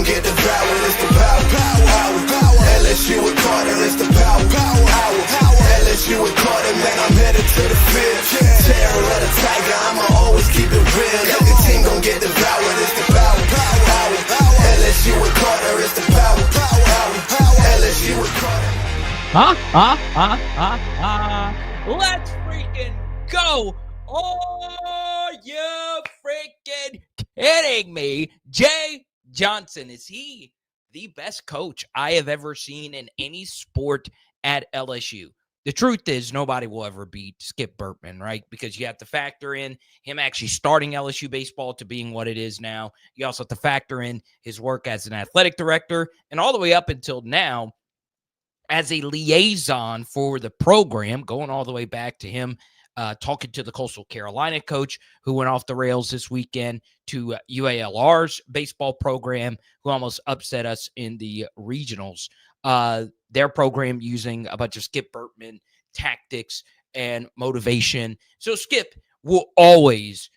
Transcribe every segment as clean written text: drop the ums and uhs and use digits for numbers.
get devoured. It's the power. LSU with Carter, it's the power. LSU with Carter, man, I'm headed to the field. Terror of the tiger, I'ma always keep it real. Every team gon' get devoured. It's the power. LSU with Carter, it's the power. LSU with Carter. Let's freaking go. Are you freaking kidding me? Jay Johnson, is he the best coach I have ever seen in any sport at LSU? The truth is nobody will ever beat Skip Bertman, right? Because you have to factor in him actually starting LSU baseball to being what it is now. You also have to factor in his work as an athletic director and all the way up until now as a liaison for the program, going all the way back to him talking to the Coastal Carolina coach who went off the rails this weekend, to UALR's baseball program who almost upset us in the regionals. Their program using a bunch of Skip Bertman tactics and motivation. So Skip will always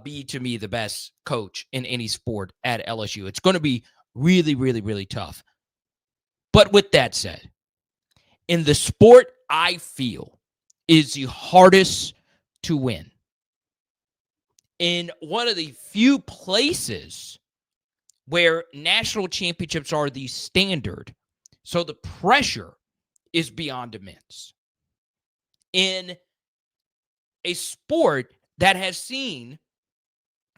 be, to me, the best coach in any sport at LSU. It's going to be really, really, really tough. But with that said, in the sport I feel is the hardest to win, in one of the few places where national championships are the standard, so the pressure is beyond immense, in a sport that has seen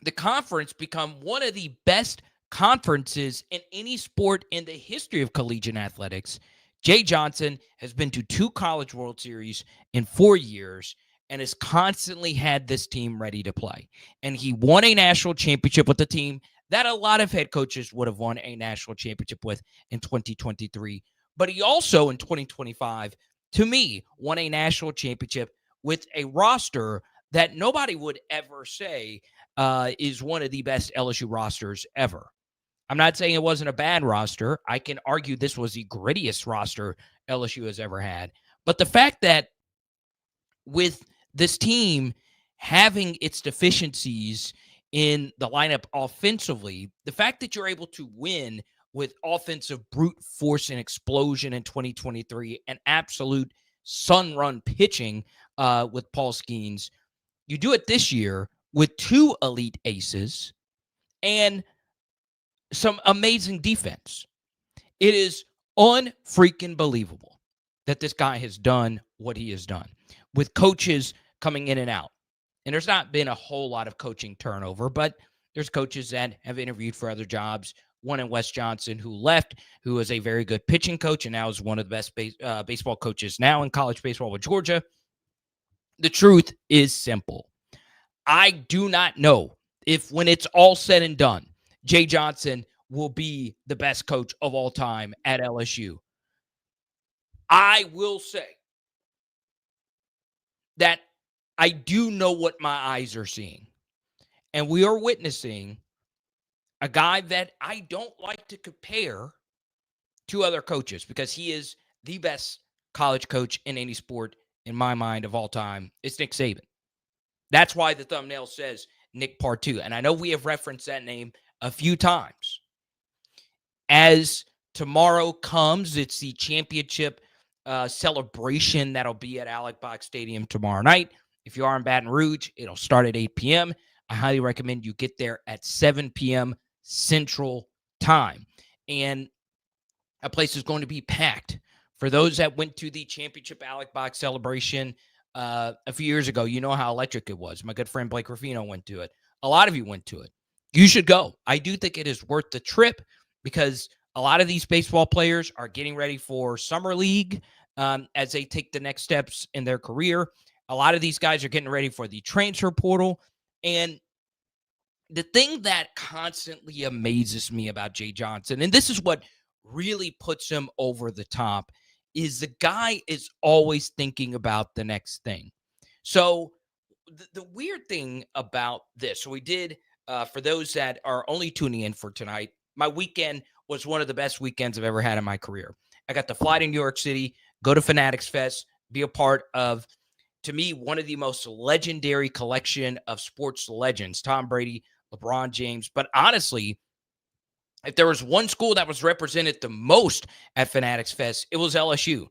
the conference become one of the best conferences in any sport in the history of collegiate athletics. Jay Johnson has been to 2 College World Series in 4 years and has constantly had this team ready to play. And he won a national championship with a team that a lot of head coaches would have won a national championship with in 2023. But he also, in 2025, to me, won a national championship with a roster that nobody would ever say is one of the best LSU rosters ever. I'm not saying it wasn't a bad roster. I can argue this was the grittiest roster LSU has ever had. But the fact that with this team having its deficiencies in the lineup offensively, the fact that you're able to win with offensive brute force and explosion in 2023 and absolute sun-run pitching with Paul Skeens, you do it this year with 2 elite aces and some amazing defense. It is unfreaking believable that this guy has done what he has done with coaches coming in and out. And there's not been a whole lot of coaching turnover, but there's coaches that have interviewed for other jobs. One in Wes Johnson who left, who is a very good pitching coach and now is one of the best baseball coaches now in college baseball with Georgia. The truth is simple. I do not know if, when it's all said and done, Jay Johnson will be the best coach of all time at LSU. I will say that I do know what my eyes are seeing. And we are witnessing a guy that I don't like to compare to other coaches because he is the best college coach in any sport, in my mind, of all time. It's Nick Saban. That's why the thumbnail says Nick Part 2. And I know we have referenced that name a few times. As tomorrow comes, it's the championship celebration that'll be at Alec Box Stadium tomorrow night. If you are in Baton Rouge, it'll start at 8 p.m. I highly recommend you get there at 7 p.m. Central Time. And a place is going to be packed. For those that went to the championship Alec Box celebration a few years ago, you know how electric it was. My good friend Blake Ruffino went to it. A lot of you went to it. You should go. I do think it is worth the trip because a lot of these baseball players are getting ready for summer league as they take the next steps in their career. A lot of these guys are getting ready for the transfer portal. And the thing that constantly amazes me about Jay Johnson, and this is what really puts him over the top, is the guy is always thinking about the next thing. So the weird thing about this, so we did, for those that are only tuning in for tonight, my weekend was one of the best weekends I've ever had in my career. I got to fly to New York City, go to Fanatics Fest, be a part of, to me, one of the most legendary collection of sports legends, Tom Brady, LeBron James. But honestly, If there was one school that was represented the most at Fanatics Fest, it was LSU.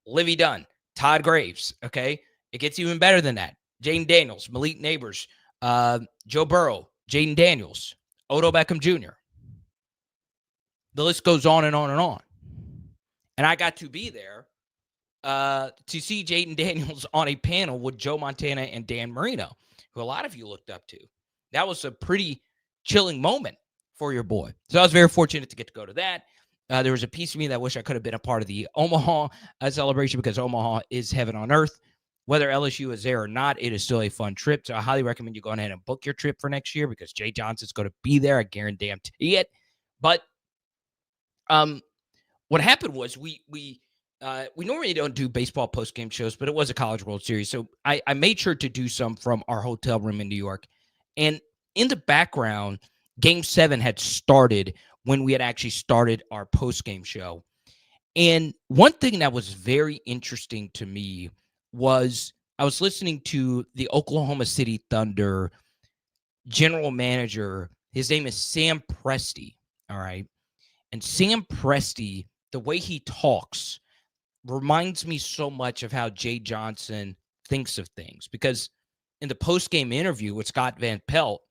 Livy Dunn, Todd Graves, okay? It gets even better than that. Jaden Daniels, Malik Neighbors, Joe Burrow, Jaden Daniels, Odell Beckham Jr. The list goes on and on and on. And I got to be there to see Jaden Daniels on a panel with Joe Montana and Dan Marino, who a lot of you looked up to. That was a pretty chilling moment for your boy. So I was very fortunate to get to go to that. There was a piece of me that I wish I could have been a part of the Omaha celebration, because Omaha is heaven on earth. Whether LSU is there or not, it is still a fun trip. So I highly recommend you go ahead and book your trip for next year, because Jay Johnson's going to be there. I guarantee it. But what happened was we normally don't do baseball post-game shows, but it was a College World Series. So I made sure to do some from our hotel room in New York. And in the background, Game 7 had started when we had actually started our post-game show. And one thing that was very interesting to me was I was listening to the Oklahoma City Thunder general manager. His name is Sam Presti, all right? And Sam Presti, the way he talks reminds me so much of how Jay Johnson thinks of things, because in the post-game interview with Scott Van Pelt,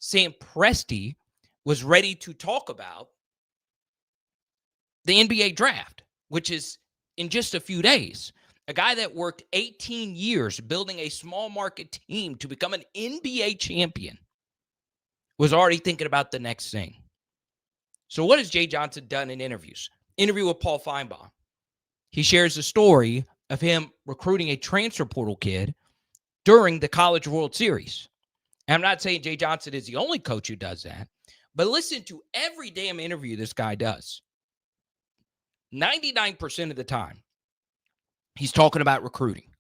Sam Presti was ready to talk about the NBA draft, which is in just a few days. A guy that worked 18 years building a small market team to become an NBA champion was already thinking about the next thing. So what has Jay Johnson done in interviews? Interview with Paul Feinbaum. He shares the story of him recruiting a transfer portal kid during the College World Series. And I'm not saying Jay Johnson is the only coach who does that, but listen to every damn interview this guy does. 99% of the time, he's talking about recruiting.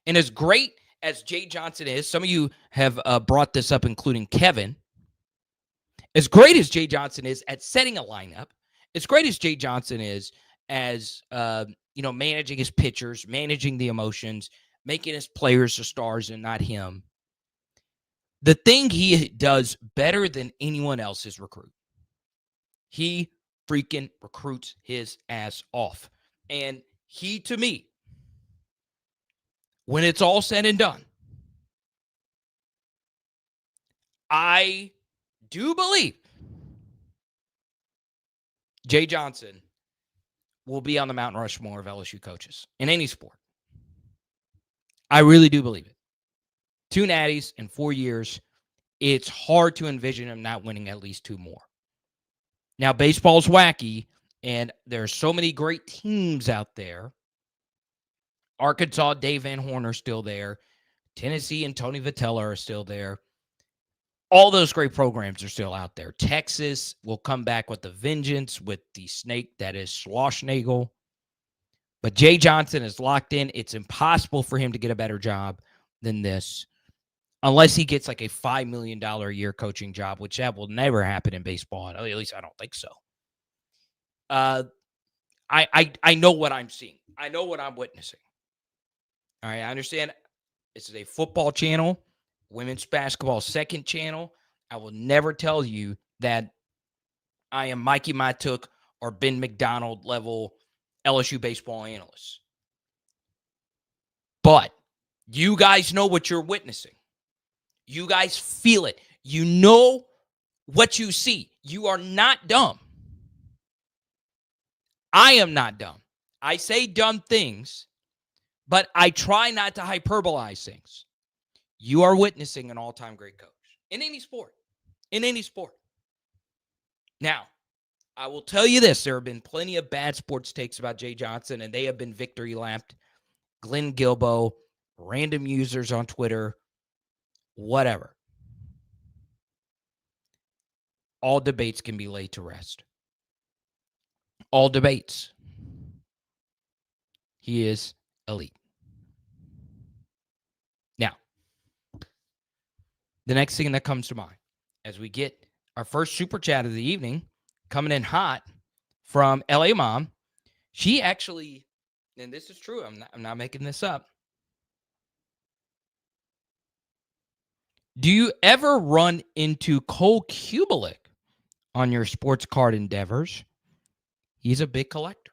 And as great as Jay Johnson is, some of you have brought this up, including Kevin. As great as Jay Johnson is at setting a lineup, as great as Jay Johnson is as managing his pitchers, managing the emotions, making his players the stars and not him, the thing he does better than anyone else is recruit. He freaking recruits his ass off. And he, to me, when it's all said and done, I do believe Jay Johnson will be on the Mount Rushmore of LSU coaches in any sport. I really do believe it. 2 natties in 4 years. It's hard to envision him not winning at least 2 more. Now, baseball's wacky, and there are so many great teams out there. Arkansas, Dave Van Horn are still there. Tennessee and Tony Vitello are still there. All those great programs are still out there. Texas will come back with a vengeance with the snake that is Schwarzenegger. But Jay Johnson is locked in. It's impossible for him to get a better job than this, unless he gets like a $5 million a year coaching job, which that will never happen in baseball. At least I don't think so. I know what I'm seeing. I know what I'm witnessing. All right, I understand this is a football channel, women's basketball second channel. I will never tell you that I am Mikey Matuk or Ben McDonald level LSU baseball analyst. But you guys know what you're witnessing. You guys feel it. You know what you see. You are not dumb. I am not dumb. I say dumb things, but I try not to hyperbolize things. You are witnessing an all-time great coach in any sport. In any sport. Now, I will tell you this. There have been plenty of bad sports takes about Jay Johnson, and they have been victory lapped. Glenn Gilbo, random users on Twitter, whatever. All debates can be laid to rest. All debates. He is elite. Now, the next thing that comes to mind as we get our first super chat of the evening coming in hot from LA Mom. She actually, and this is true, I'm not making this up. Do you ever run into Cole Kubelik on your sports card endeavors. He's a big collector.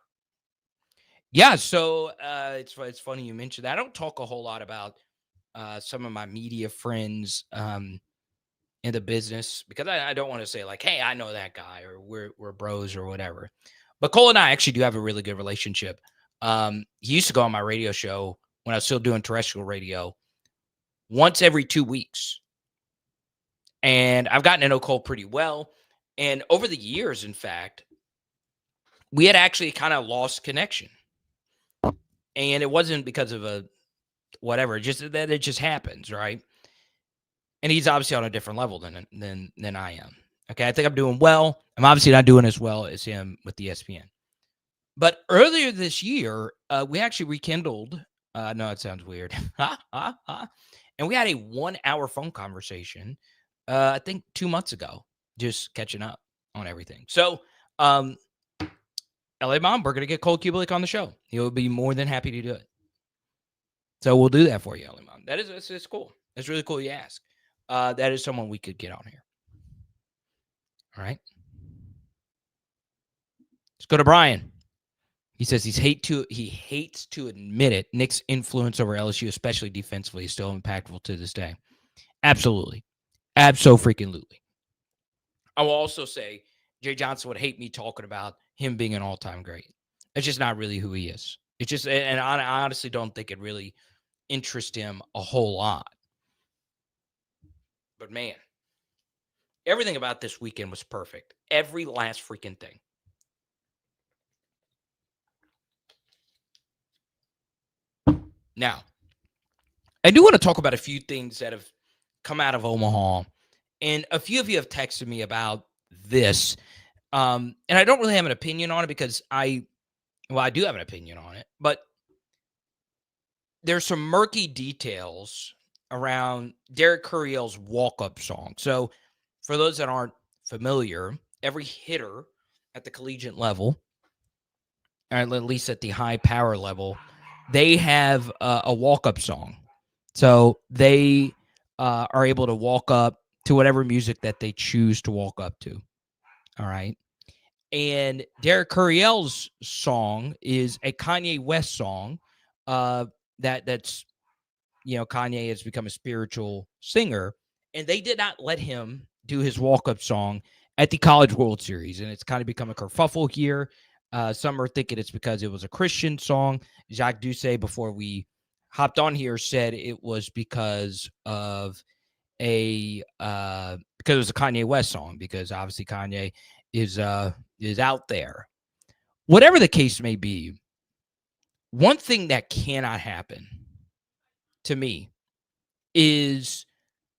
Yeah, so it's funny you mentioned that. I don't talk a whole lot about some of my media friends in the business because I don't want to say like, hey, I know that guy or we're bros or whatever. But Cole and I actually do have a really good relationship. He used to go on my radio show when I was still doing terrestrial radio once every 2 weeks. And I've gotten to know Cole pretty well. And over the years, in fact, we had actually kind of lost connection. And it wasn't because of a whatever, just that it just happens, right? And he's obviously on a different level than I am. Okay, I think I'm doing well. I'm obviously not doing as well as him with the ESPN. But earlier this year, we actually rekindled. No, it sounds weird. And we had a 1-hour phone conversation. I think 2 months ago, just catching up on everything. So, LA Mom, we're gonna get Cole Kubelik on the show. He'll be more than happy to do it. So we'll do that for you, LA Mom. It's cool. It's really cool you ask. That is someone we could get on here. All right. Let's go to Brian. He says he hates to admit it. Nick's influence over LSU, especially defensively, is still impactful to this day. Absolutely. Abso-freaking-lutely. I will also say Jay Johnson would hate me talking about him being an all-time great. It's just not really who he is. It's just, and I honestly don't think it really interests him a whole lot. But man, everything about this weekend was perfect. Every last freaking thing. Now, I do want to talk about a few things that have come out of Omaha. And a few of you have texted me about this. And I don't really have an opinion on it because I do have an opinion on it. But there's some murky details around Derek Curiel's walk-up song. So for those that aren't familiar, every hitter at the collegiate level, or at least at the high power level, they have a walk-up song. So they are able to walk up to whatever music that they choose to walk up to. All right. And Derek Curiel's song is a Kanye West song that's, Kanye has become a spiritual singer. And they did not let him do his walk-up song at the College World Series. And it's kind of become a kerfuffle here. Some are thinking it's because it was a Christian song. Jacques Doucet, before we hopped on here, said it was because of because it was a Kanye West song, because obviously Kanye is out there. Whatever the case may be, one thing that cannot happen to me is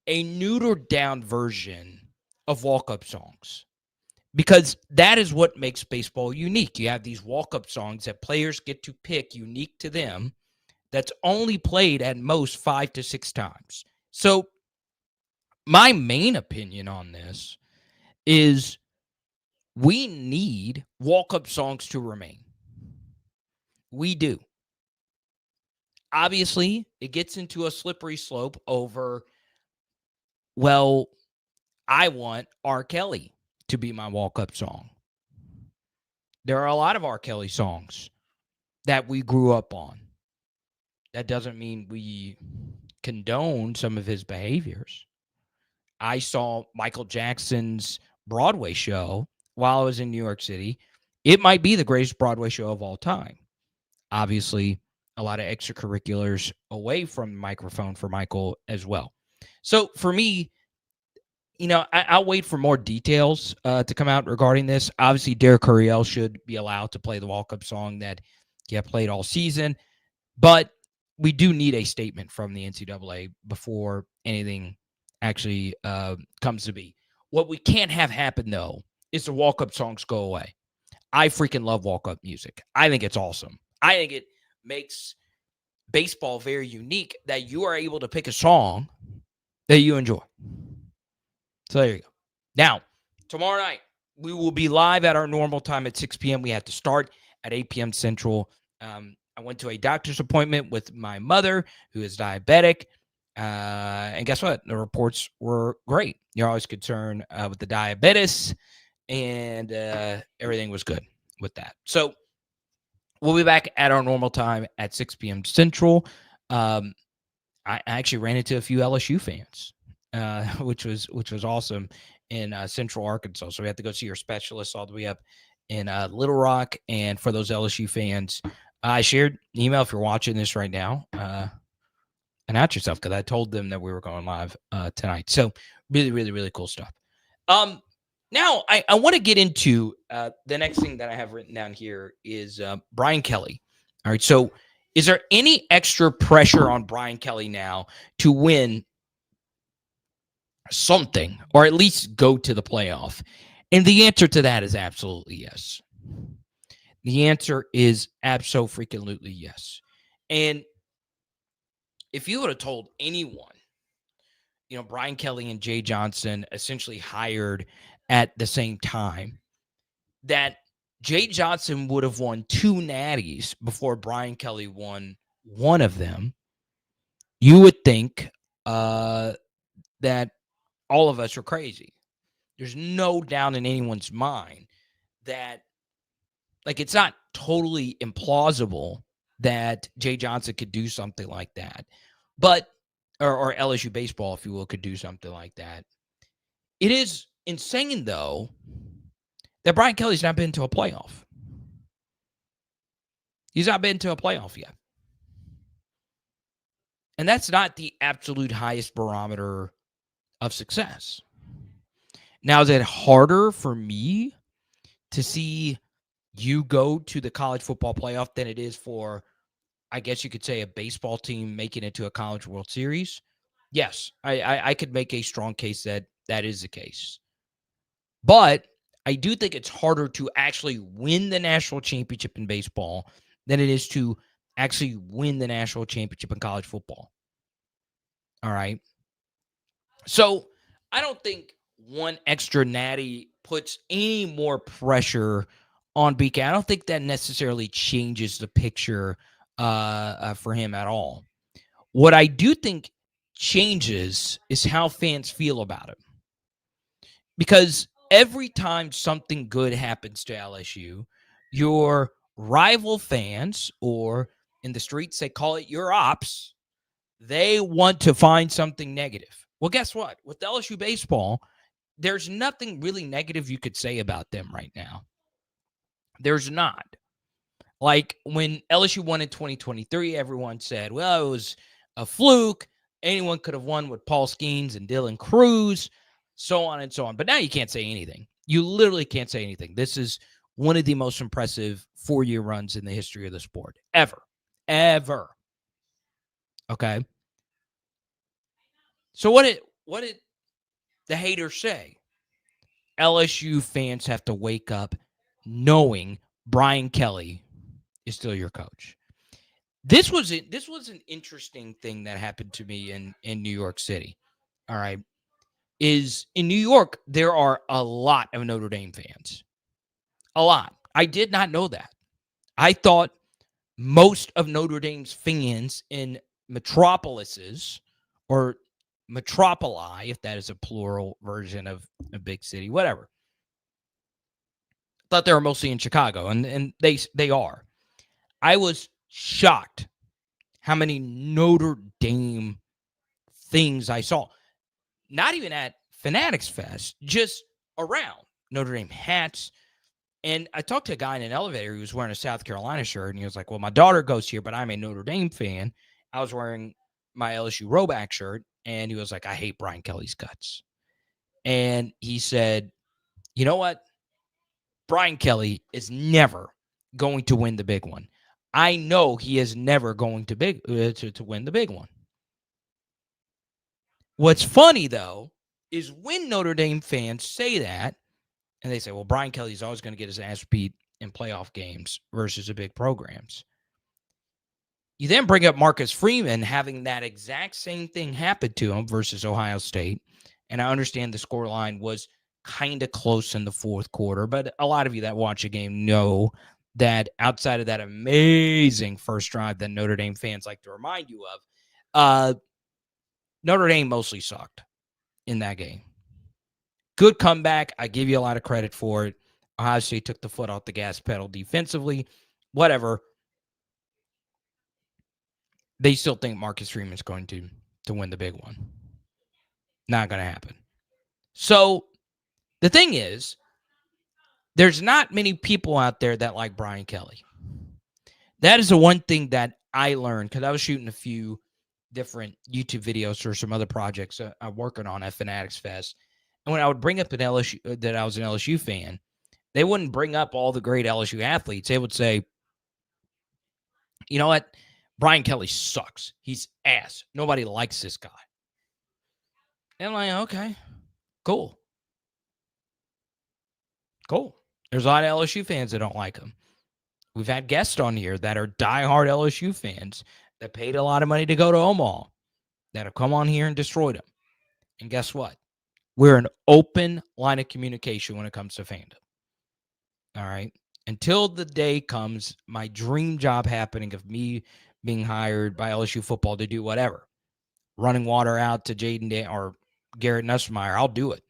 a neutered down version of walk-up songs, because that is what makes baseball unique. You have these walk-up songs that players get to pick unique to them, that's only played at most 5 to 6 times. So my main opinion on this is we need walk-up songs to remain. We do. Obviously, it gets into a slippery slope over, well, I want R. Kelly to be my walk-up song. There are a lot of R. Kelly songs that we grew up on. That doesn't mean we condone some of his behaviors. I saw Michael Jackson's Broadway show while I was in New York City. It might be the greatest Broadway show of all time. Obviously, a lot of extracurriculars away from the microphone for Michael as well. So for me, I'll wait for more details to come out regarding this. Obviously, Derek Curiel should be allowed to play the walk-up song that he played all season. But we do need a statement from the NCAA before anything actually comes to be. What we can't have happen, though, is the walk-up songs go away. I freaking love walk-up music. I think it's awesome. I think it makes baseball very unique that you are able to pick a song that you enjoy. So there you go. Now, tomorrow night, we will be live at our normal time at 6 p.m. We have to start at 8 p.m. Central. I went to a doctor's appointment with my mother, who is diabetic. And guess what? The reports were great. You're always concerned with the diabetes and everything was good with that. So we'll be back at our normal time at 6 p.m. Central. I actually ran into a few LSU fans, which was awesome in Central Arkansas. So we had to go see our specialists all the way up in Little Rock. And for those LSU fans, I shared an email. If you're watching this right now, announce yourself, because I told them that we were going live tonight. So really, really, really cool stuff. Now I want to get into the next thing that I have written down here is Brian Kelly. All right, so is there any extra pressure on Brian Kelly now to win something, or at least go to the playoff? And the answer to that is absolutely yes. The answer is absolutely yes. And if you would have told anyone, Brian Kelly and Jay Johnson essentially hired at the same time, that Jay Johnson would have won 2 natties before Brian Kelly won one of them, you would think that all of us are crazy. There's no doubt in anyone's mind that, it's not totally implausible that Jay Johnson could do something like that. But, or LSU baseball, if you will, could do something like that. It is insane, though, that Brian Kelly's not been to a playoff. He's not been to a playoff yet. And that's not the absolute highest barometer of success. Now, is it harder for me to see you go to the college football playoff than it is for, I guess you could say, a baseball team making it to a College World Series? Yes, I could make a strong case that that is the case. But I do think it's harder to actually win the national championship in baseball than it is to actually win the national championship in college football. All right. So I don't think one extra natty puts any more pressure on BK. I don't think that necessarily changes the picture for him at all. What I do think changes is how fans feel about him. Because every time something good happens to LSU, your rival fans, or in the streets, they call it your ops, they want to find something negative. Well, guess what? With LSU baseball, there's nothing really negative you could say about them right now. There's not. Like when LSU won in 2023, everyone said, well, it was a fluke. Anyone could have won with Paul Skeens and Dylan Cruz, so on and so on. But now you can't say anything. You literally can't say anything. This is one of the most impressive 4-year runs in the history of the sport. Ever. Okay? So what did the haters say? LSU fans have to wake up knowing Brian Kelly is still your coach. This was an interesting thing that happened to me in New York City. All right. Is in New York, there are a lot of Notre Dame fans. A lot. I did not know that. I thought most of Notre Dame's fans in metropolises, or metropoli, if that is a plural version of a big city, whatever, thought they were mostly in Chicago, and they are. I was shocked how many Notre Dame things I saw. Not even at Fanatics Fest, just around. Notre Dame hats. And I talked to a guy in an elevator who was wearing a South Carolina shirt, and he was like, well, my daughter goes here, but I'm a Notre Dame fan. I was wearing my LSU Roback shirt, and he was like, I hate Brian Kelly's guts. And he said, you know what? Brian Kelly is never going to win the big one. I know he is never going to win the big one. What's funny, though, is when Notre Dame fans say that, and they say, well, Brian Kelly's always going to get his ass beat in playoff games versus the big programs. You then bring up Marcus Freeman having that exact same thing happen to him versus Ohio State. And I understand the scoreline was kind of close in the fourth quarter, but a lot of you that watch a game know that outside of that amazing first drive that Notre Dame fans like to remind you of, Notre Dame mostly sucked in that game. Good comeback. I give you a lot of credit for it. Ohio State took the foot off the gas pedal defensively. Whatever. They still think Marcus Freeman's going to win the big one. Not going to happen. So the thing is, there's not many people out there that like Brian Kelly. That is the one thing that I learned because I was shooting a few different YouTube videos for some other projects I'm working on at Fanatics Fest. And when I would bring up an LSU, that I was an LSU fan, they wouldn't bring up all the great LSU athletes. They would say, you know what? Brian Kelly sucks. He's ass. Nobody likes this guy. And I'm like, okay, cool. Cool. There's a lot of LSU fans that don't like him. We've had guests on here that are diehard LSU fans that paid a lot of money to go to Omaha that have come on here and destroyed him. And guess what? We're an open line of communication when it comes to fandom. All right? Until the day comes, my dream job happening of me being hired by LSU football to do whatever. Running water out to Jaden or Garrett Nussmeier, I'll do it.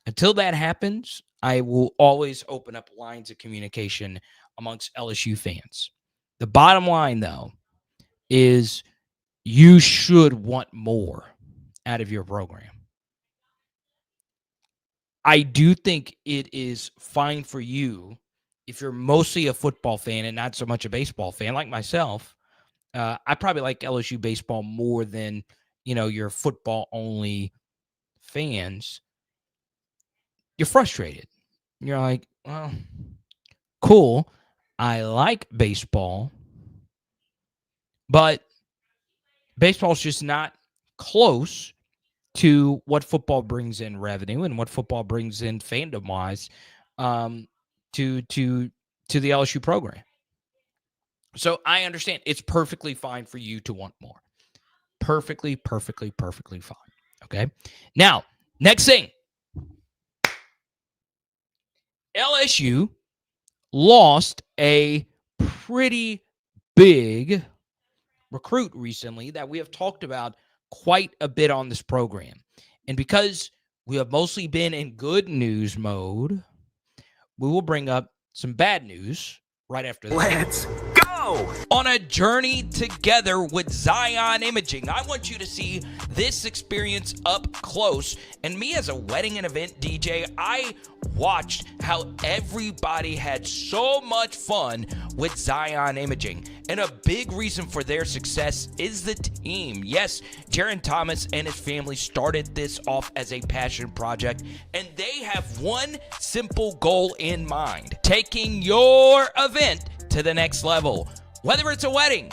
Until that happens, I will always open up lines of communication amongst LSU fans. The bottom line, though, is you should want more out of your program. I do think it is fine for you if you're mostly a football fan and not so much a baseball fan, like myself. I probably like LSU baseball more than, your football-only fans. You're frustrated. You're like, well, cool. I like baseball, but baseball's just not close to what football brings in revenue and what football brings in fandom-wise to the LSU program. So I understand it's perfectly fine for you to want more. Perfectly fine. Okay? Now, next thing. LSU lost a pretty big recruit recently that we have talked about quite a bit on this program. And because we have mostly been in good news mode, we will bring up some bad news right after this. Let's go! On a journey together with Zion Imaging, I want you to see this experience up close. And me as a wedding and event DJ, I watched how everybody had so much fun with Zion Imaging. And a big reason for their success is the team. Yes, Jaron Thomas and his family started this off as a passion project, and they have one simple goal in mind: taking your event to the next level. Whether it's a wedding,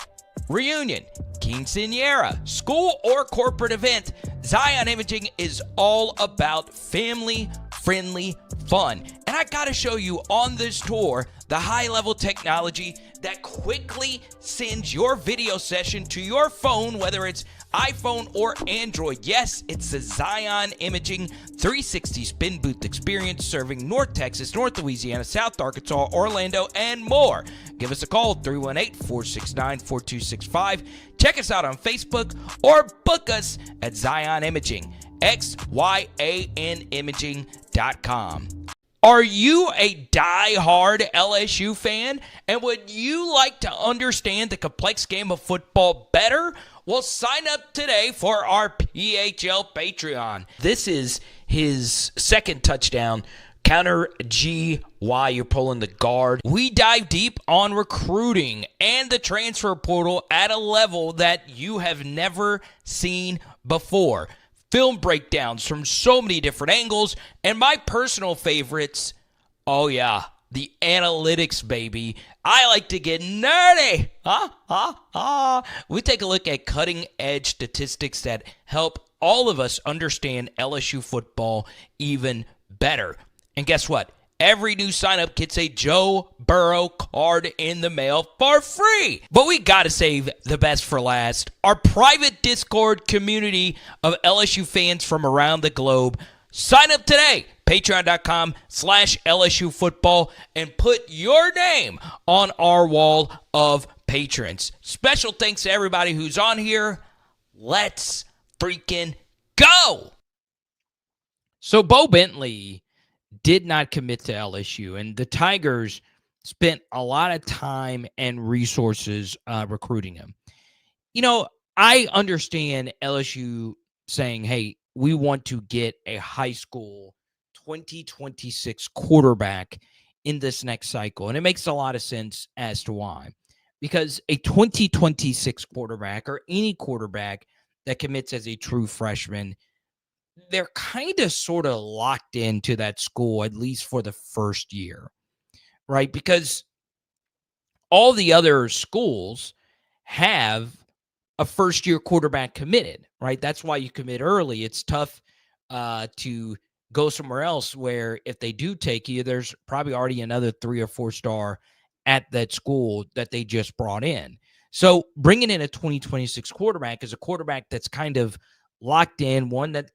reunion, quinceañera, school, or corporate event, Zion Imaging is all about family-friendly fun. And I gotta show you on this tour the high-level technology that quickly sends your video session to your phone, whether it's iPhone or Android. Yes, it's the Zion Imaging 360 spin booth experience serving North Texas, North Louisiana, South Arkansas, Orlando, and more. Give us a call, 318-469-4265. Check us out on Facebook or book us at Zion Imaging, XYANimaging.com. Are you a die-hard LSU fan, and would you like to understand the complex game of football better? Well, sign up today for our PHL Patreon. This is his second touchdown. Counter G while you're pulling the guard. We dive deep on recruiting and the transfer portal at a level that you have never seen before. Film breakdowns from so many different angles, and my personal favorites, oh yeah, the analytics, baby. I like to get nerdy. We take a look at cutting-edge statistics that help all of us understand LSU football even better. And guess what? Every new sign-up gets a Joe Burrow card in the mail for free. But we got to save the best for last. Our private Discord community of LSU fans from around the globe. Sign up today. Patreon.com/LSU football and put your name on our wall of patrons. Special thanks to everybody who's on here. Let's freaking go. So Bo Bentley did not commit to LSU, and the Tigers spent a lot of time and resources recruiting him. You know, I understand LSU saying, hey, we want to get a high school 2026 quarterback in this next cycle. And it makes a lot of sense as to why. Because a 2026 quarterback or any quarterback that commits as a true freshman, they're kind of sort of locked into that school, at least for the first year, right? Because all the other schools have a first year quarterback committed, right? That's why you commit early. It's tough to go somewhere else where if they do take you, there's probably already another 3 or 4 star at that school that they just brought in. So bringing in a 2026 quarterback is a quarterback that's kind of locked in, one that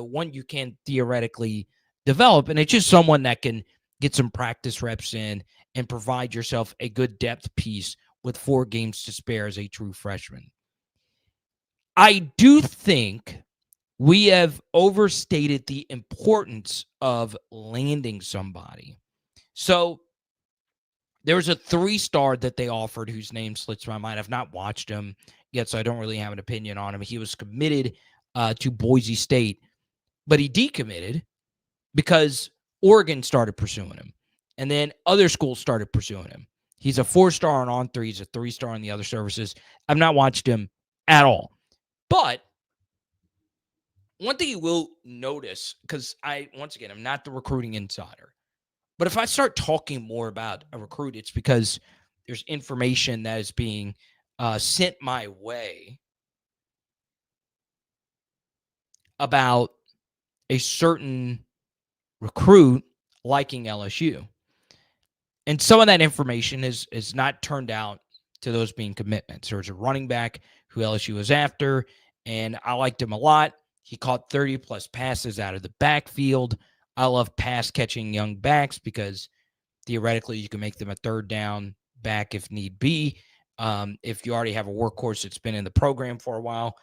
one you can theoretically develop, and it's just someone that can get some practice reps in and provide yourself a good depth piece with 4 games to spare as a true freshman. I do think we have overstated the importance of landing somebody. So there was a 3-star that they offered whose name slips my mind. I've not watched him yet, so I don't really have an opinion on him. He was committed to Boise State, but he decommitted because Oregon started pursuing him. And then other schools started pursuing him. He's a 4-star on On3. He's a 3-star on the other services. I've not watched him at all. But one thing you will notice, because once again, I'm not the recruiting insider, but if I start talking more about a recruit, it's because there's information that is being sent my way about a certain recruit liking LSU. And some of that information is not turned out to those being commitments. There's a running back who LSU was after, and I liked him a lot. He caught 30-plus passes out of the backfield. I love pass-catching young backs because theoretically you can make them a third down back if need be. If you already have a workhorse that's been in the program for a while.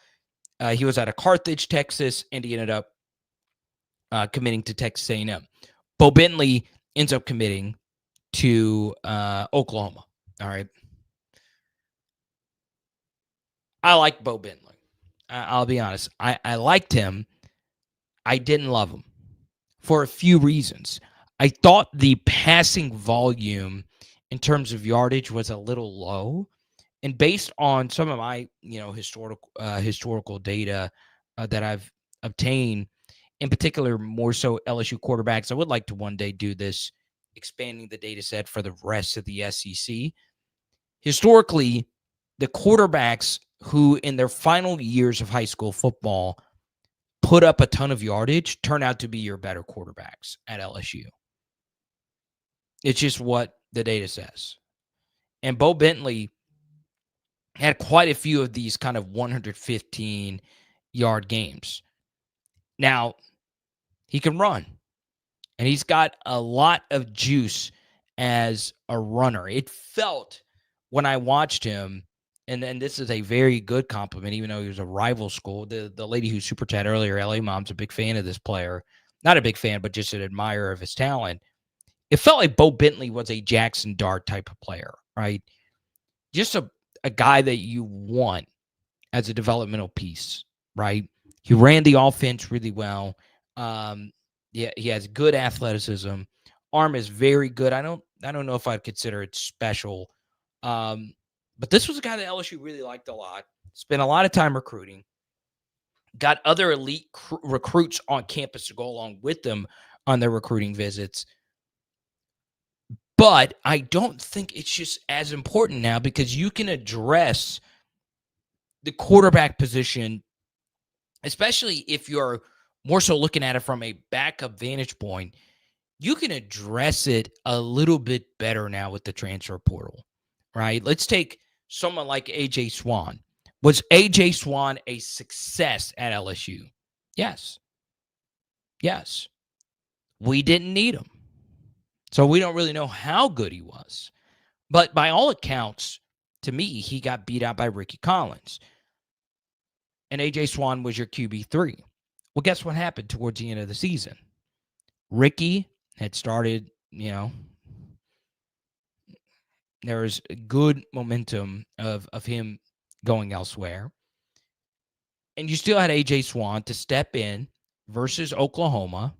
He was out of Carthage, Texas, and he ended up committing to Texas A&M. Bo Bentley ends up committing to Oklahoma. All right. I like Bo Bentley. I'll be honest. I liked him. I didn't love him for a few reasons. I thought the passing volume in terms of yardage was a little low. And based on some of my, historical data that I've obtained, in particular, more so LSU quarterbacks, I would like to one day do this, expanding the data set for the rest of the SEC. Historically, the quarterbacks who in their final years of high school football put up a ton of yardage turn out to be your better quarterbacks at LSU. It's just what the data says. And Bo Bentley had quite a few of these kind of 115-yard games. Now, he can run, and he's got a lot of juice as a runner. It felt when I watched him, and this is a very good compliment, even though he was a rival school. The lady who super chat earlier, LA Mom's a big fan of this player. Not a big fan, but just an admirer of his talent. It felt like Bo Bentley was a Jackson Dart type of player, right? Just a guy that you want as a developmental piece, right? He ran the offense really well. Yeah, he has good athleticism. Arm is very good. I don't know if I'd consider it special. But this was a guy that LSU really liked a lot. Spent a lot of time recruiting. Got other elite recruits on campus to go along with them on their recruiting visits. But I don't think it's just as important now because you can address the quarterback position, especially if you're more so looking at it from a backup vantage point. You can address it a little bit better now with the transfer portal, right? Let's take someone like A.J. Swan. Was A.J. Swan a success at LSU? Yes. Yes. We didn't need him. So we don't really know how good he was. But by all accounts, to me, he got beat out by Ricky Collins. And A.J. Swan was your QB3. Well, guess what happened towards the end of the season? Ricky had started, there was good momentum of him going elsewhere. And you still had A.J. Swan to step in versus Oklahoma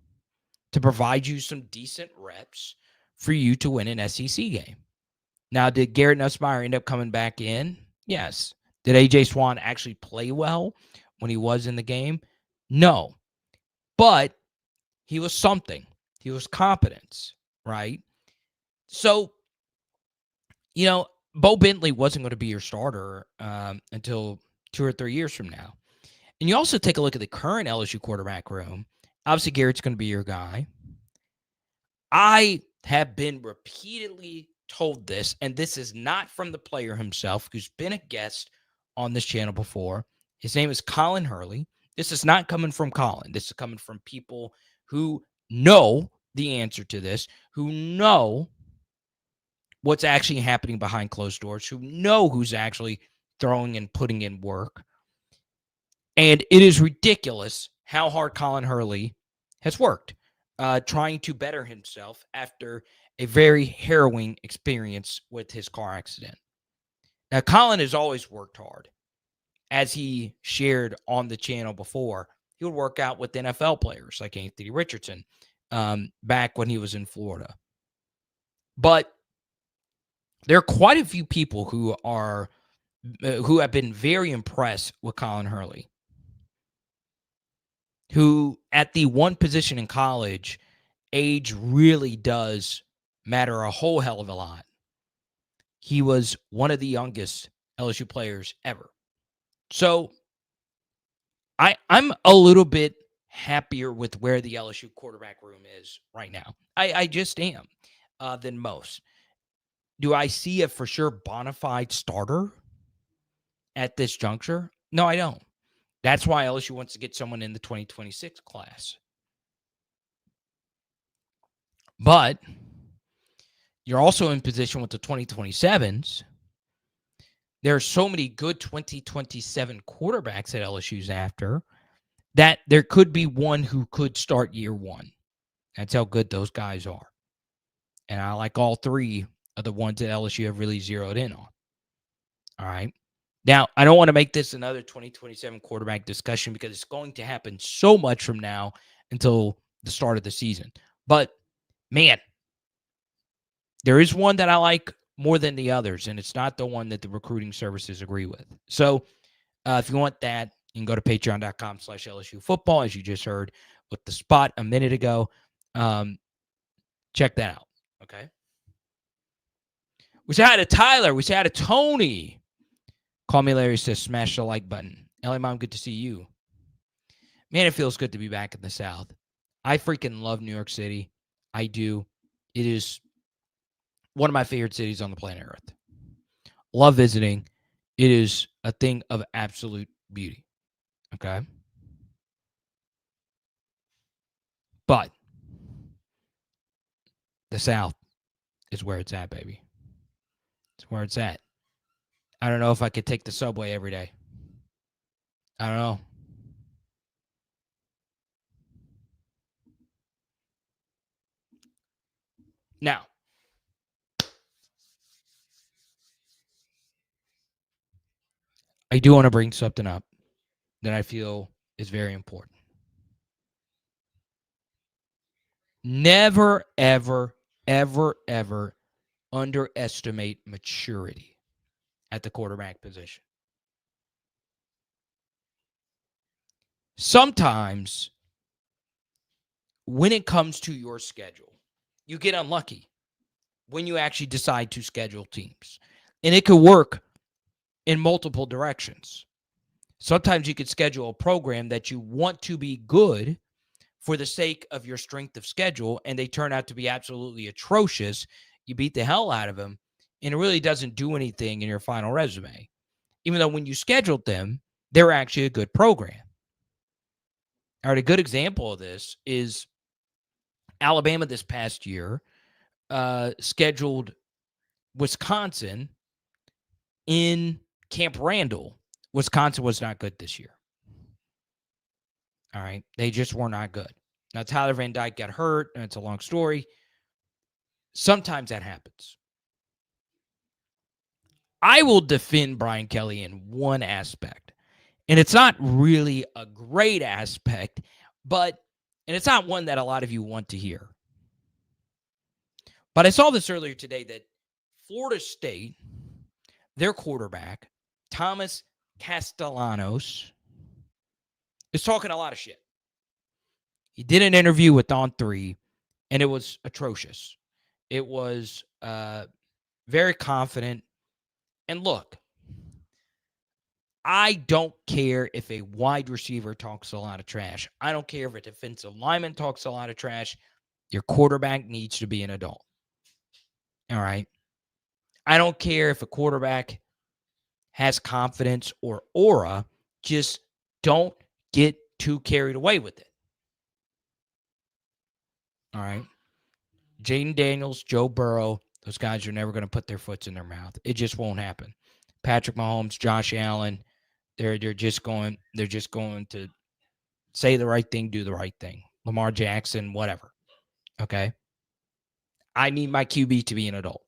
to provide you some decent reps for you to win an SEC game. Now, did Garrett Nussmeier end up coming back in? Yes. Did A.J. Swan actually play well when he was in the game? No. But he was something. He was competence, right? So, Bo Bentley wasn't going to be your starter until 2 or 3 years from now. And you also take a look at the current LSU quarterback room. Obviously, Garrett's going to be your guy. I have been repeatedly told this, and this is not from the player himself, who's been a guest on this channel before. His name is Colin Hurley. This is not coming from Colin. This is coming from people who know the answer to this, who know what's actually happening behind closed doors, who know who's actually throwing and putting in work. And it is ridiculous how hard Colin Hurley has worked, trying to better himself after a very harrowing experience with his car accident. Now, Colin has always worked hard. As he shared on the channel before, he would work out with NFL players like Anthony Richardson back when he was in Florida. But there are quite a few people who have been very impressed with Colin Hurley, who at the one position in college, age really does matter a whole hell of a lot. He was one of the youngest LSU players ever. So I'm a little bit happier with where the LSU quarterback room is right now. I just am than most. Do I see a for sure bona fide starter at this juncture? No, I don't. That's why LSU wants to get someone in the 2026 class. But you're also in position with the 2027s. There are so many good 2027 quarterbacks that LSU's after that there could be one who could start year one. That's how good those guys are. And I like all three of the ones that LSU have really zeroed in on. All right. Now, I don't want to make this another 2027 quarterback discussion because it's going to happen so much from now until the start of the season. But, man, there is one that I like more than the others, and it's not the one that the recruiting services agree with. So, if you want that, you can go to patreon.com/LSU football, as you just heard with the spot a minute ago. Check that out. Okay. We say hi to Tyler. We say hi to Tony. Call me Larry says smash the like button. LA Mom, good to see you. Man, it feels good to be back in the South. I freaking love New York City. I do. It is one of my favorite cities on the planet Earth. Love visiting. It is a thing of absolute beauty. Okay. But the South is where it's at, baby. It's where it's at. I don't know if I could take the subway every day. I don't know. Now, I do want to bring something up that I feel is very important. Never, ever, ever, ever underestimate maturity at the quarterback position. Sometimes when it comes to your schedule, you get unlucky when you actually decide to schedule teams. And it could work in multiple directions. Sometimes you could schedule a program that you want to be good for the sake of your strength of schedule, and they turn out to be absolutely atrocious. You beat the hell out of them, and it really doesn't do anything in your final resume. Even though when you scheduled them, they're actually a good program. All right, a good example of this is Alabama this past year scheduled Wisconsin in Camp Randall. Wisconsin was not good this year. All right. They just were not good. Now, Tyler Van Dyke got hurt, and it's a long story. Sometimes that happens. I will defend Brian Kelly in one aspect, and it's not really a great aspect, and it's not one that a lot of you want to hear. But I saw this earlier today that Florida State, their quarterback, Thomas Castellanos, is talking a lot of shit. He did an interview with On3, and it was atrocious. It was very confident. And look, I don't care if a wide receiver talks a lot of trash. I don't care if a defensive lineman talks a lot of trash. Your quarterback needs to be an adult. All right? I don't care if a quarterback has confidence or aura. Just don't get too carried away with it. All right? Jaden Daniels, Joe Burrow, those guys are never going to put their foots in their mouth. It just won't happen. Patrick Mahomes, Josh Allen, they're just going to say the right thing, do the right thing. Lamar Jackson, whatever. Okay? I need my QB to be an adult.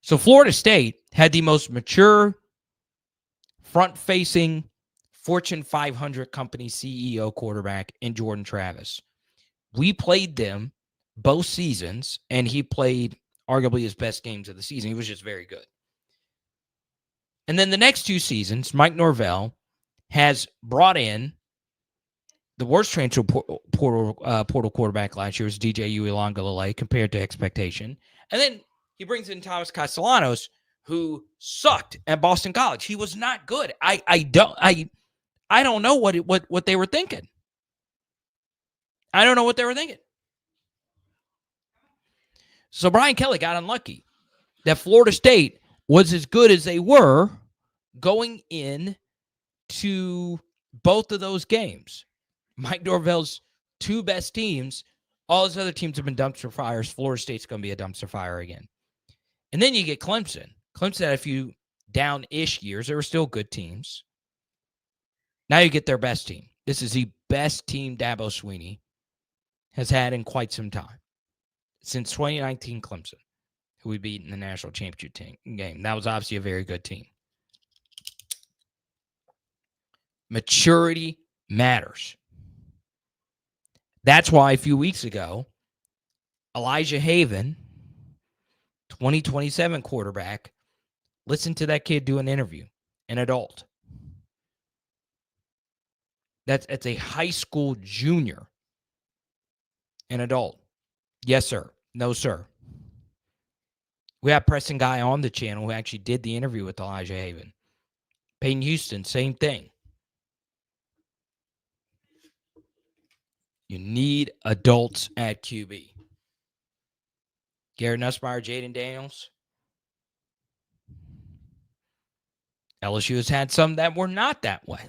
So Florida State had the most mature, front-facing, Fortune 500 company CEO quarterback in Jordan Travis. We played them both seasons, and he played arguably his best games of the season. He was just very good. And then the next two seasons, Mike Norvell has brought in the worst transfer portal quarterback last year was DJ Uiagalelei compared to expectation. And then he brings in Thomas Castellanos, who sucked at Boston College. He was not good. I don't know what they were thinking. I don't know what they were thinking. So Brian Kelly got unlucky that Florida State was as good as they were going in to both of those games. Mike Norvell's two best teams, all his other teams have been dumpster fires. Florida State's going to be a dumpster fire again. And then you get Clemson. Clemson had a few down-ish years. They were still good teams. Now you get their best team. This is the best team Dabo Swinney has had in quite some time. Since 2019 Clemson, who we beat in the national championship game. That was obviously a very good team. Maturity matters. That's why a few weeks ago, Elijah Haven, 2027 quarterback, listen to that kid do an interview, an adult. That's a high school junior, an adult. Yes, sir. No, sir. We have Preston Guy on the channel who actually did the interview with Elijah Haven. Peyton Houston, same thing. You need adults at QB. Garrett Nussmeier, Jaden Daniels. LSU has had some that were not that way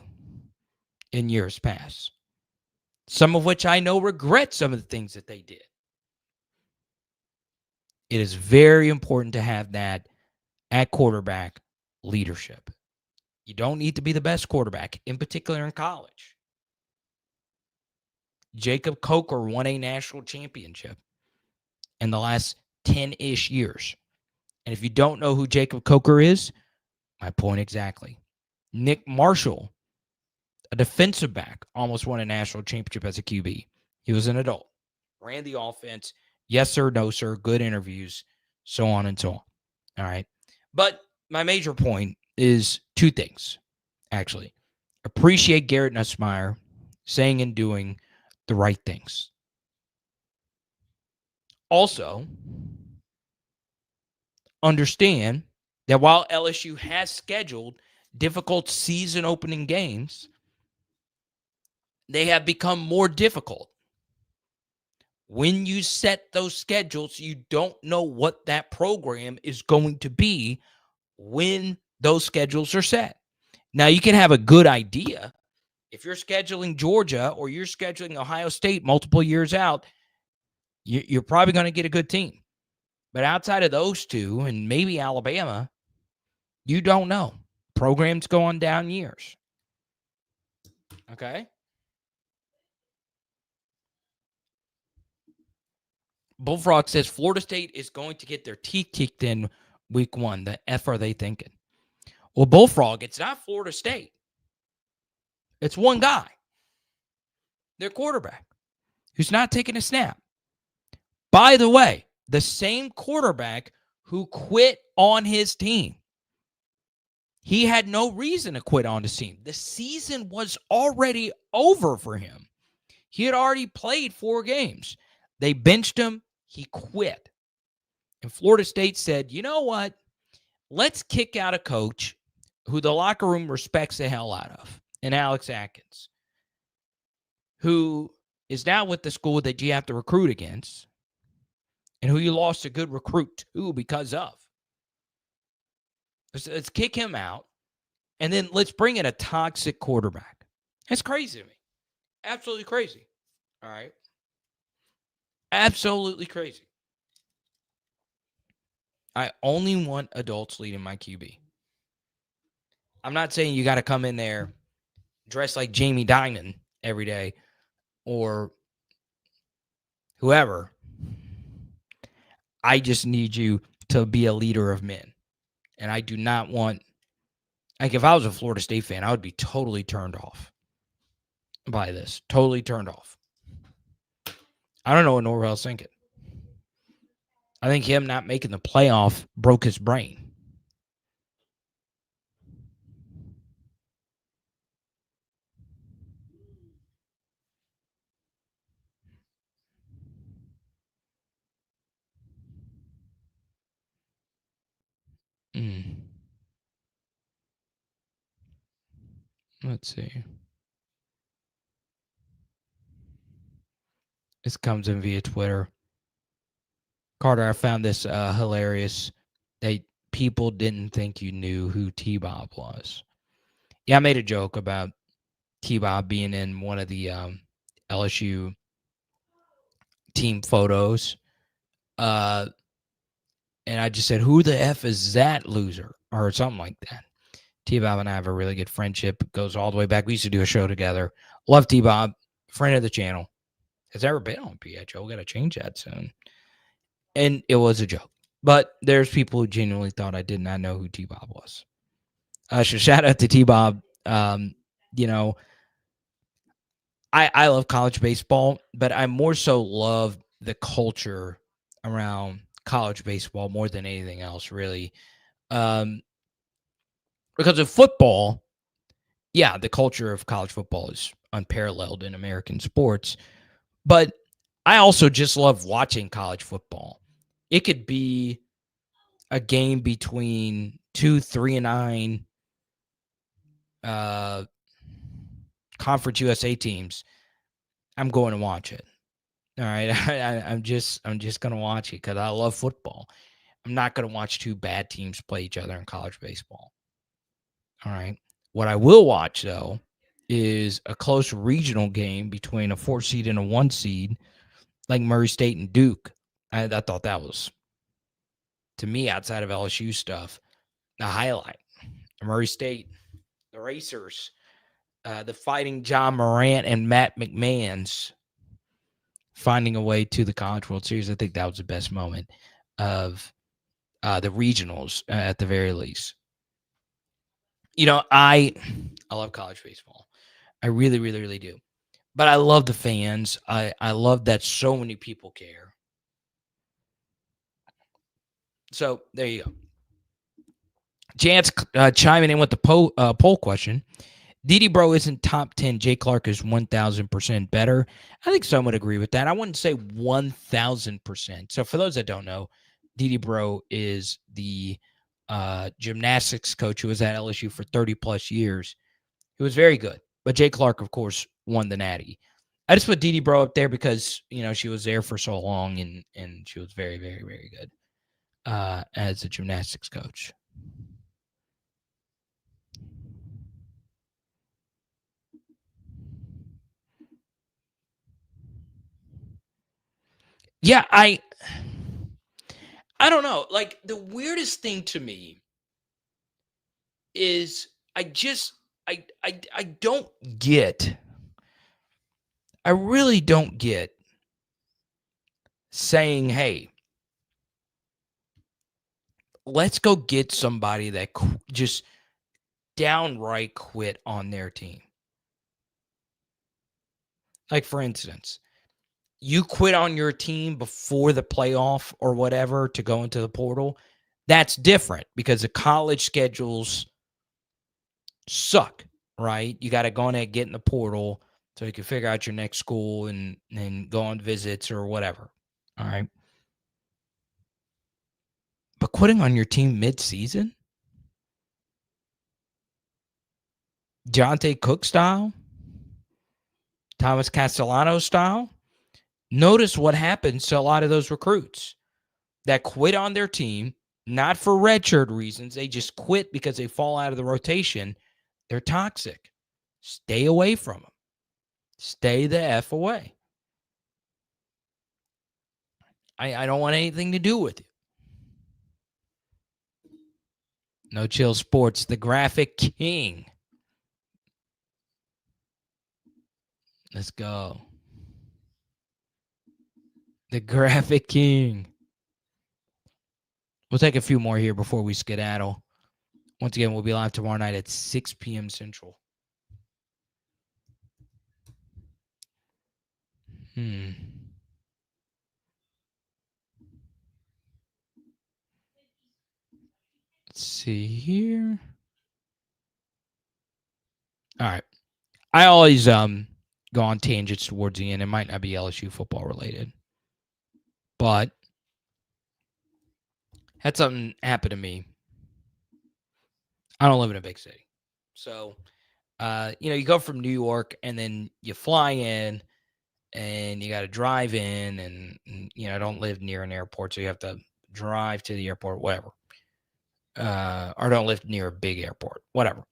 in years past. Some of which I know regret some of the things that they did. It is very important to have that at quarterback leadership. You don't need to be the best quarterback, in particular in college. Jacob Coker won a national championship in the last 10-ish years. And if you don't know who Jacob Coker is, my point exactly. Nick Marshall, a defensive back, almost won a national championship as a QB. He was an adult. Ran the offense. Yes, sir, no, sir. Good interviews, so on and so on. All right. But my major point is two things, actually. Appreciate Garrett Nussmeier saying and doing the right things. Also, understand that while LSU has scheduled difficult season opening games, they have become more difficult. When you set those schedules, you don't know what that program is going to be when those schedules are set. Now, you can have a good idea. If you're scheduling Georgia or you're scheduling Ohio State multiple years out, you're probably going to get a good team. But outside of those two and maybe Alabama, you don't know. Programs go on down years. Okay? Bullfrog says Florida State is going to get their teeth kicked in week 1. The F are they thinking? Well, Bullfrog, it's not Florida State. It's one guy, their quarterback, who's not taking a snap. By the way, the same quarterback who quit on his team. He had no reason to quit on his team. The season was already over for him. He had already played 4 games. They benched him. He quit. And Florida State said, you know what? Let's kick out a coach who the locker room respects the hell out of, and Alex Atkins, who is now with the school that you have to recruit against and who you lost a good recruit to because of. Let's kick him out, and then let's bring in a toxic quarterback. That's crazy to me. Absolutely crazy. All right? Absolutely crazy. I only want adults leading my QB. I'm not saying you got to come in there dressed like Jamie Dimon every day or whoever. I just need you to be a leader of men. And I do not want, like, if I was a Florida State fan, I would be totally turned off by this. Totally turned off. I don't know what Norvell's thinking. I think him not making the playoff broke his brain. Let's see. This comes in via Twitter. Carter, I found this hilarious. People didn't think you knew who T-Bob was. Yeah, I made a joke about T-Bob being in one of the LSU team photos. And I just said, who the F is that loser? Or something like that. T-Bob and I have a really good friendship. It goes all the way back. We used to do a show together. Love T-Bob. Friend of the channel. Has ever been on PHO. We got to change that soon. And it was a joke. But there's people who genuinely thought I did not know who T-Bob was. So shout out to T-Bob. You know, I love college baseball, but I more so love the culture around college baseball more than anything else, really. Because of football, yeah, the culture of college football is unparalleled in American sports. But I also just love watching college football. It could be a game between 2 3-9 Conference USA teams. I'm going to watch it. All right, I'm just going to watch it because I love football. I'm not going to watch 2 bad teams play each other in college baseball. All right. What I will watch, though, is a close regional game between a 4 seed and a 1 seed, like Murray State and Duke. I thought that was, to me, outside of LSU stuff, a highlight. Murray State, the Racers, the Fighting John Morant and Matt McMahons finding a way to the College World Series. I think that was the best moment of the regionals at the very least. You know, I love college baseball. I really, really, really do. But I love the fans. I love that so many people care. So there you go. Chance chiming in with the poll question. Dede Bro isn't top 10. Jay Clark is 1,000% better. I think some would agree with that. I wouldn't say 1,000%. So for those that don't know, Dede Bro is the gymnastics coach who was at LSU for 30-plus years. He was very good. But Jay Clark, of course, won the Natty. I just put Dede Bro up there because, you know, she was there for so long and she was very, very, very good as a gymnastics coach. Yeah, I don't know. Like, the weirdest thing to me is I don't get. I really don't get saying, hey, let's go get somebody that just downright quit on their team. Like, for instance, you quit on your team before the playoff or whatever to go into the portal. That's different because the college schedules suck, right? You got to go in and get in the portal so you can figure out your next school and go on visits or whatever. All right. But quitting on your team mid-season? Deontay Cook style? Thomas Castellano style? Notice what happens to a lot of those recruits that quit on their team, not for redshirt reasons. They just quit because they fall out of the rotation. They're toxic. Stay away from them. Stay the F away. I don't want anything to do with you. No Chill Sports, the graphic king. Let's go. The graphic king. We'll take a few more here before we skedaddle. Once again, we'll be live tomorrow night at 6 p.m. Central. Let's see here. All right. I always go on tangents towards the end. It might not be LSU football related. But had something happen to me. I don't live in a big city. So, you go from New York and then you fly in and you got to drive in and I don't live near an airport. So you have to drive to the airport, whatever. Or don't live near a big airport, whatever.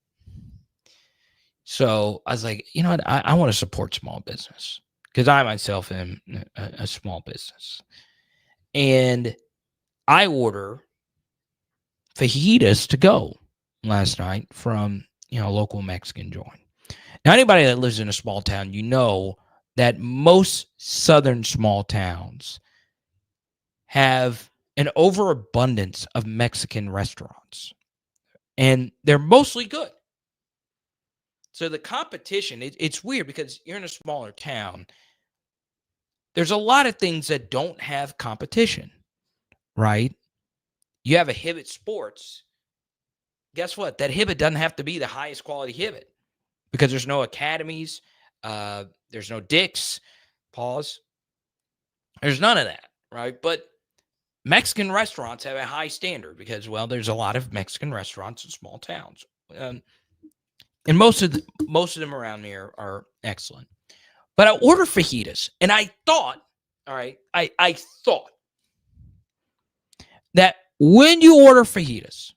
So I was like, you know what? I want to support small business because I myself am a small business. And I order fajitas to go last night from, a local Mexican joint. Now, anybody that lives in a small town, you know that most southern small towns have an overabundance of Mexican restaurants. And they're mostly good. So the competition, it's weird because you're in a smaller town. There's a lot of things that don't have competition, right? You have a Hibbett Sports. Guess what? That Hibbett doesn't have to be the highest quality Hibbett because there's no academies. There's no Dick's. Pause. There's none of that, right? But Mexican restaurants have a high standard because, well, there's a lot of Mexican restaurants in small towns. And most of them around here are excellent. But I ordered fajitas, and I thought, all right, I thought that when you order fajitas,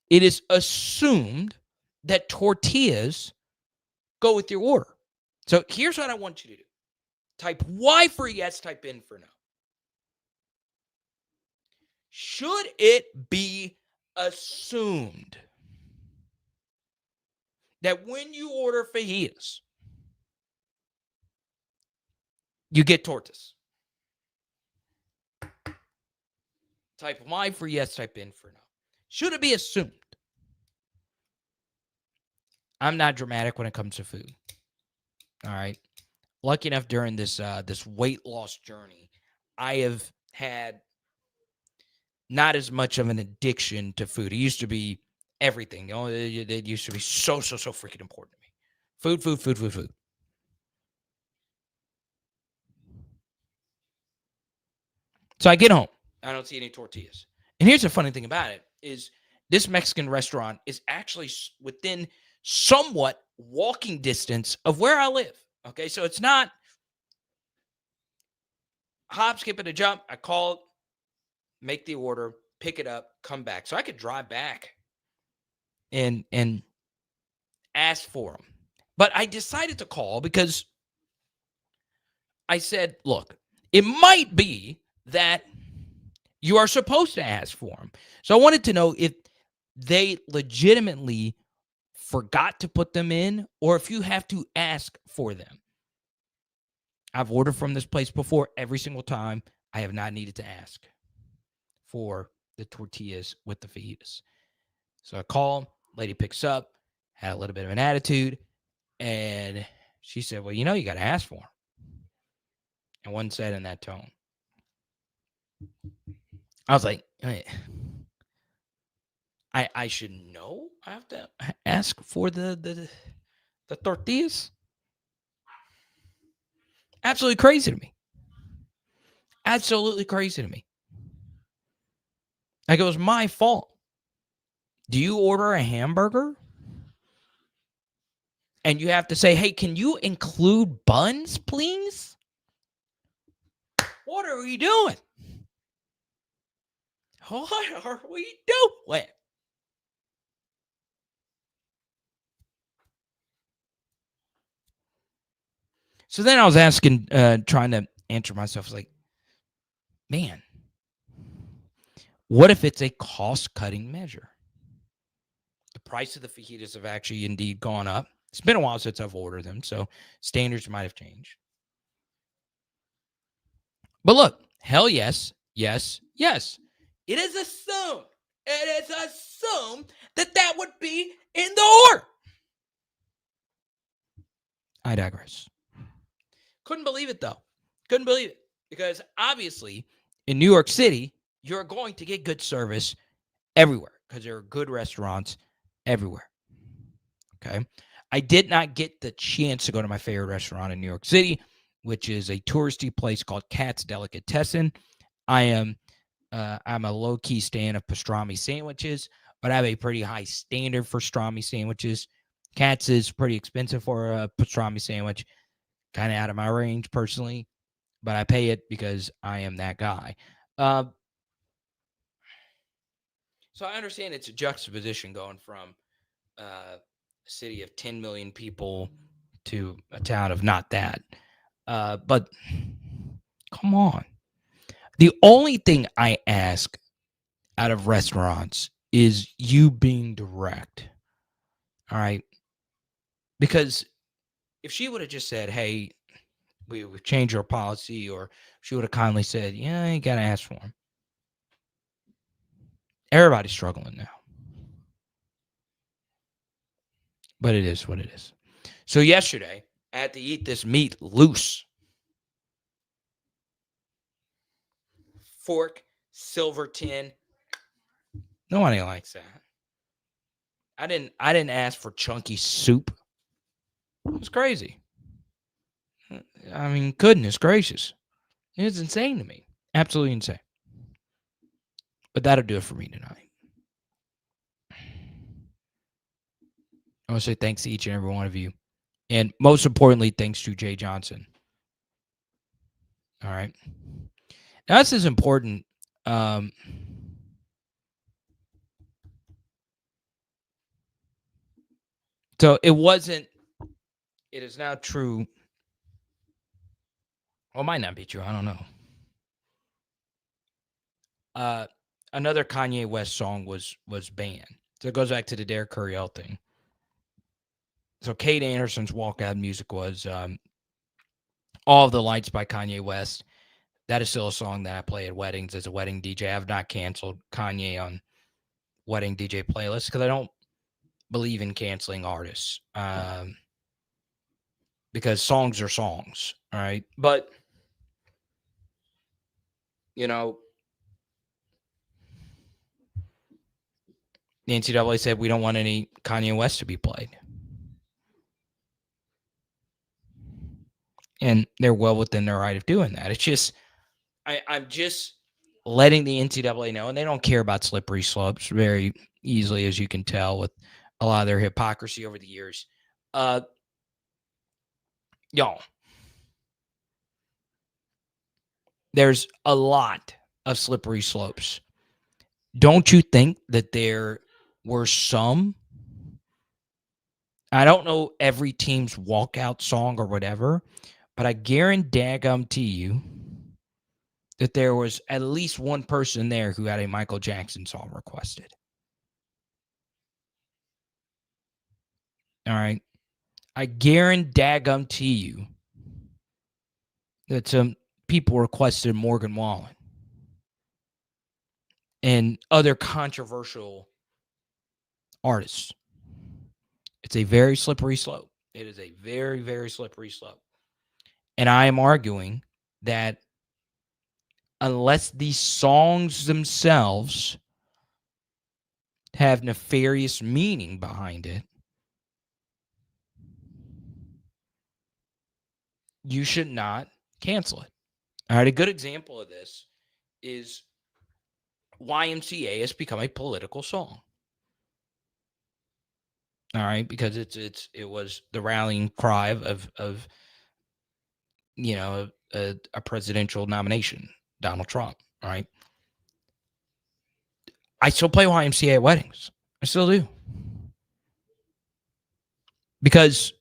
it is assumed that tortillas go with your order. So here's what I want you to do. Type Y for yes, type N for no. Should it be assumed that when you order fajitas, you get tortas? Type Y for yes, type N for no. Should it be assumed? I'm not dramatic when it comes to food. All right. Lucky enough during this weight loss journey, I have had not as much of an addiction to food. It used to be everything. It used to be so freaking important to me. Food. So I get home. I don't see any tortillas. And here's the funny thing about it is this Mexican restaurant is actually within somewhat walking distance of where I live. Okay, so it's not hop, skip, and a jump. I call it, make the order, pick it up, come back. So I could drive back and ask for them. But I decided to call because I said, look, it might be that you are supposed to ask for them. So I wanted to know if they legitimately forgot to put them in or if you have to ask for them. I've ordered from this place before. Every single time, I have not needed to ask for the tortillas with the fajitas. So I call, lady picks up, had a little bit of an attitude, and she said, well, you got to ask for them. And one said in that tone. I was like, I should know. I have to ask for the tortillas. Absolutely crazy to me. Absolutely crazy to me. Like, it was my fault. Do you order a hamburger? And you have to say, hey, can you include buns, please? What are we doing? What are we doing? So then I was asking, trying to answer myself, I was like, man, what if it's a cost-cutting measure? The price of the fajitas have actually indeed gone up. It's been a while since I've ordered them, so standards might have changed. But look, hell yes, yes, yes. It is assumed that would be in the order. I digress. Couldn't believe it, though. Couldn't believe it. Because obviously, in New York City, you're going to get good service everywhere because there are good restaurants everywhere. Okay. I did not get the chance to go to my favorite restaurant in New York City, which is a touristy place called Katz Delicatessen. I'm a low-key stan of pastrami sandwiches, but I have a pretty high standard for pastrami sandwiches. Katz is pretty expensive for a pastrami sandwich, kind of out of my range personally, but I pay it because I am that guy. So I understand it's a juxtaposition going from a city of 10 million people to a town of not that. But come on. The only thing I ask out of restaurants is you being direct. All right. Because if she would have just said, hey, we've changed our policy, or she would have kindly said, yeah, you got to ask for them. Everybody's struggling now. But it is what it is. So yesterday, I had to eat this meat loose. Fork, silver tin. Nobody likes that. I didn't ask for chunky soup. It's crazy. I mean, goodness gracious. It's insane to me. Absolutely insane. But that'll do it for me tonight. I want to say thanks to each and every one of you. And most importantly, thanks to Jay Johnson. All right. Now, this is important. So it is now true. Well, it might not be true. I don't know. Another Kanye West song was banned. So it goes back to the Derek Curriell thing. So Kate Anderson's walkout music was All of the Lights by Kanye West. That is still a song that I play at weddings as a wedding DJ. I have not canceled Kanye on wedding DJ playlists because I don't believe in canceling artists. Because songs are songs, all right? But, the NCAA said we don't want any Kanye West to be played. And they're well within their right of doing that. It's just, I'm just letting the NCAA know, and they don't care about slippery slopes very easily, as you can tell with a lot of their hypocrisy over the years. Y'all, there's a lot of slippery slopes. Don't you think that there were some? I don't know every team's walkout song or whatever, but I guarantee you that there was at least one person there who had a Michael Jackson song requested. All right. I guarantee you that some people requested Morgan Wallen and other controversial artists. It's a very slippery slope. It is a very, very slippery slope. And I am arguing that unless these songs themselves have nefarious meaning behind it, you should not cancel it. All right, a good example of this is YMCA has become a political song. All right, because it was the rallying cry of a presidential nomination, Donald Trump. All right, I still play YMCA at weddings. I still do, because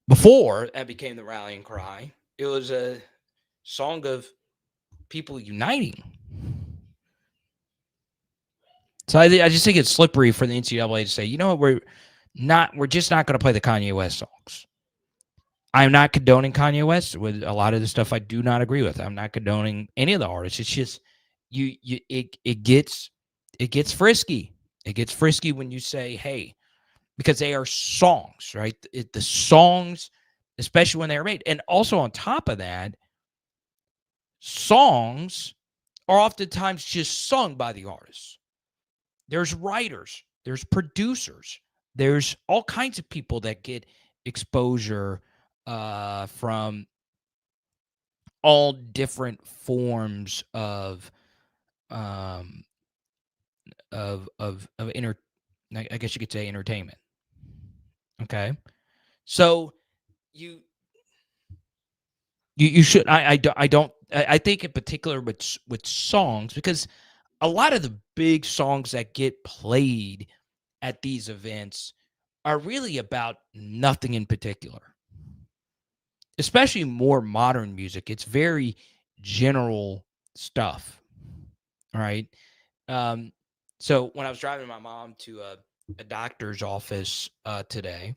before that became the rallying cry, it was a song of people uniting. So I just think it's slippery for the NCAA to say, you know what, we're just not going to play the Kanye West songs. I'm not condoning Kanye West with a lot of the stuff I do not agree with. I'm not condoning any of the artists. It's just it gets frisky. It gets frisky when you say, hey, because they are songs, right? The songs, especially when they're made. And also on top of that, songs are oftentimes just sung by the artists. There's writers, there's producers, there's all kinds of people that get exposure from all different forms of I guess you could say entertainment. Okay, so you should. I think in particular with songs, because a lot of the big songs that get played at these events are really about nothing in particular. Especially more modern music. It's very general stuff. All right. So when I was driving my mom to a doctor's office today,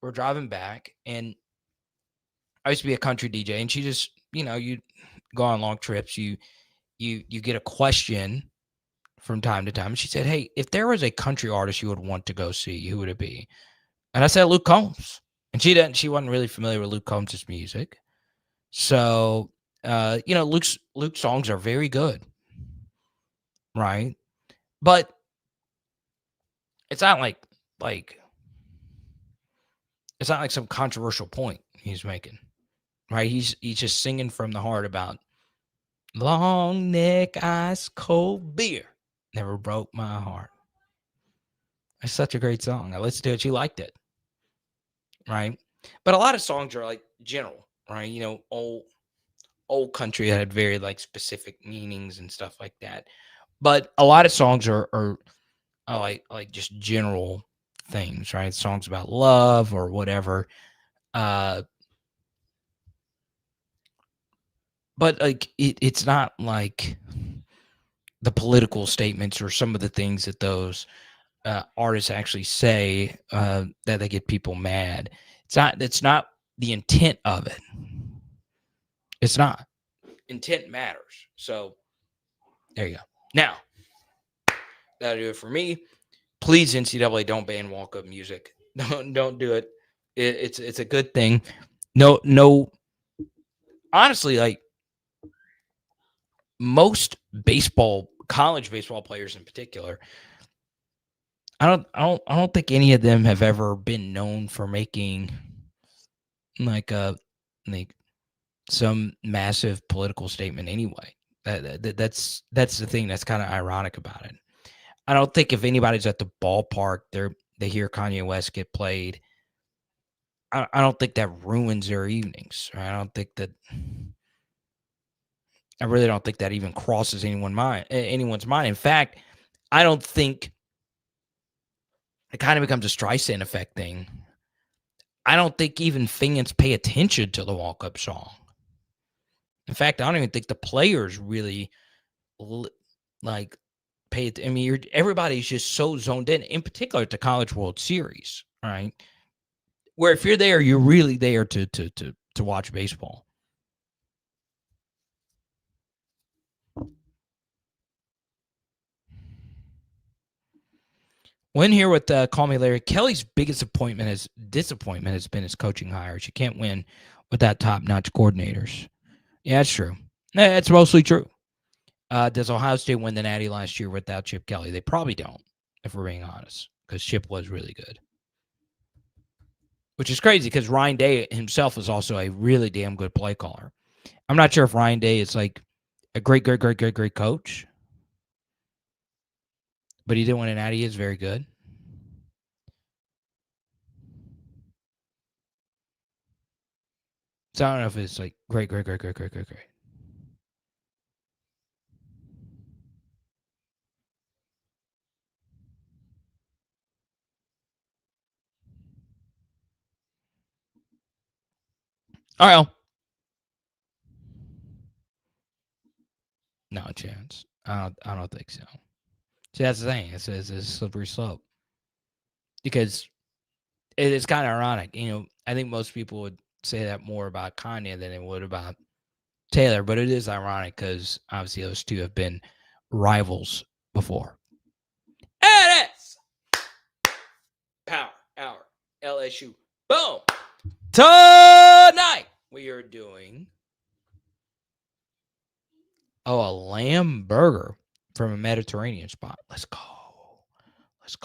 we're driving back, and I used to be a country DJ, and she just, you go on long trips, you get a question from time to time. And she said, hey, if there was a country artist you would want to go see, who would it be? And I said, Luke Combs. And she wasn't really familiar with Luke Combs' music. So, Luke's songs are very good, right? But it's not like it's not like some controversial point he's making, right? He's just singing from the heart about long neck, ice cold beer never broke my heart. It's such a great song. I listened to it. She liked it, right? But a lot of songs are like general, right? Old country that had very like specific meanings and stuff like that. But a lot of songs are like just general things, right? Songs about love or whatever. But like it's not like the political statements or some of the things that those artists actually say that they get people mad. It's not the intent of it. It's not. Intent matters. So there you go. Now, that'll do it for me. Please, NCAA, don't ban Walkup music. Don't do it. It's a good thing. No. Honestly, like most college baseball players in particular, I don't think any of them have ever been known for making like some massive political statement anyway. That's the thing that's kind of ironic about it. I don't think if anybody's at the ballpark, they hear Kanye West get played, I don't think that ruins their evenings. Right? I really don't think that even crosses anyone's mind. In fact, I don't think it kind of becomes a Streisand effect thing. I don't think even fans pay attention to the Walkup song. In fact, I don't even think the players really like pay it. I mean, everybody's just so zoned in particular at the College World Series, right? Where if you're there, you're really there to watch baseball. Win here with Call Me Larry. Kelly's biggest disappointment has been his coaching hires. You can't win without top-notch coordinators. Yeah, that's true. That's mostly true. Does Ohio State win the Natty last year without Chip Kelly? They probably don't, if we're being honest, because Chip was really good. Which is crazy because Ryan Day himself is also a really damn good play caller. I'm not sure if Ryan Day is like a great coach, but he didn't win a Natty. He is very good. So I don't know if it's like great. All right. No chance. I don't think so. See, that's the thing. It's a slippery slope. Because it is kind of ironic. You know, I think most people would say that more about Kanye than they would about Taylor, but it is ironic because obviously those two have been rivals before. And it's Power Hour LSU. Boom. Tonight we are doing a lamb burger from a Mediterranean spot. Let's go.